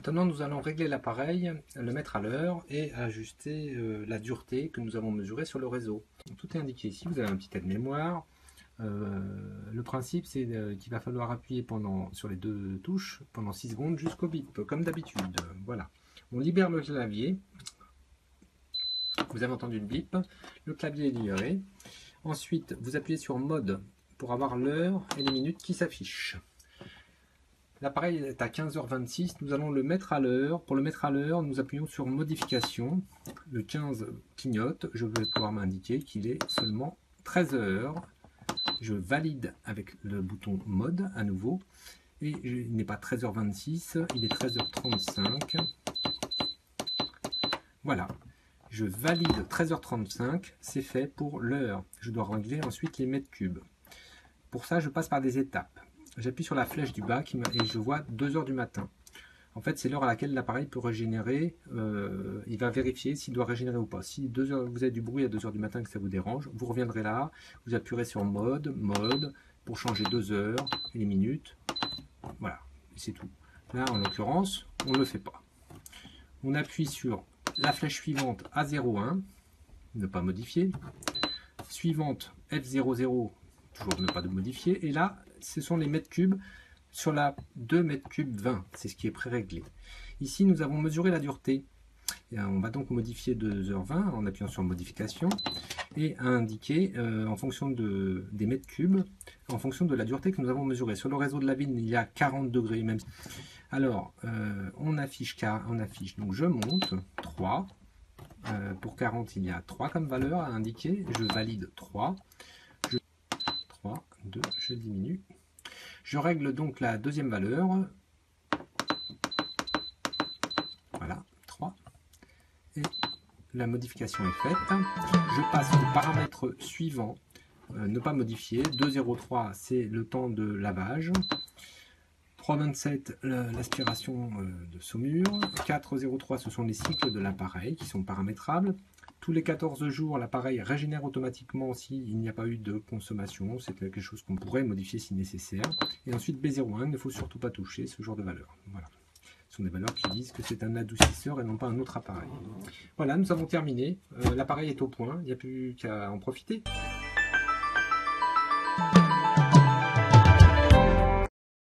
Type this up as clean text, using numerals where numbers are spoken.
Maintenant, nous allons régler l'appareil, le mettre à l'heure et ajuster la dureté que nous avons mesurée sur le réseau. Tout est indiqué ici, vous avez un petit aide-mémoire. Le principe, c'est qu'il va falloir appuyer sur les deux touches pendant 6 secondes jusqu'au bip, comme d'habitude. Voilà. On libère le clavier. Vous avez entendu le bip. Le clavier est libéré. Ensuite, vous appuyez sur mode pour avoir l'heure et les minutes qui s'affichent. L'appareil est à 15h26, nous allons le mettre à l'heure. Pour le mettre à l'heure, nous appuyons sur modification. Le 15 clignote, je vais pouvoir m'indiquer qu'il est seulement 13h. Je valide avec le bouton mode à nouveau. Et il n'est pas 13h26, il est 13h35. Voilà, je valide 13h35, c'est fait pour l'heure. Je dois régler ensuite les mètres cubes. Pour ça, je passe par des étapes. J'appuie sur la flèche du bas et je vois 2h du matin. En fait, c'est l'heure à laquelle l'appareil peut régénérer. Il va vérifier s'il doit régénérer ou pas. Si vous avez du bruit à 2h du matin que ça vous dérange, vous reviendrez là, vous appuierez sur mode, pour changer 2h et les minutes. Voilà, c'est tout. Là, en l'occurrence, on ne le fait pas. On appuie sur la flèche suivante A01, ne pas modifier. Suivante F00, toujours ne pas modifier. Et là, ce sont les mètres cubes sur la 2 mètres cubes 20, c'est ce qui est pré-réglé. Ici, nous avons mesuré la dureté. Et on va donc modifier 2h20 en appuyant sur modification et indiquer en fonction des mètres cubes, en fonction de la dureté que nous avons mesurée. Sur le réseau de la ville, il y a 40 degrés. Même. Alors, on affiche, donc je monte 3. Pour 40, il y a 3 comme valeur à indiquer. Je valide 3. 3, 2, je diminue. Je règle donc la deuxième valeur. Voilà, 3. Et la modification est faite. Je passe au paramètre suivant. Ne pas modifier. 2,03, c'est le temps de lavage. 3,27, l'aspiration de saumure. 4,03, ce sont les cycles de l'appareil qui sont paramétrables. Tous les 14 jours, l'appareil régénère automatiquement s'il n'y a pas eu de consommation. C'est quelque chose qu'on pourrait modifier si nécessaire. Et ensuite, B01, il ne faut surtout pas toucher ce genre de valeurs. Voilà. Ce sont des valeurs qui disent que c'est un adoucisseur et non pas un autre appareil. Voilà, nous avons terminé. L'appareil est au point, il n'y a plus qu'à en profiter.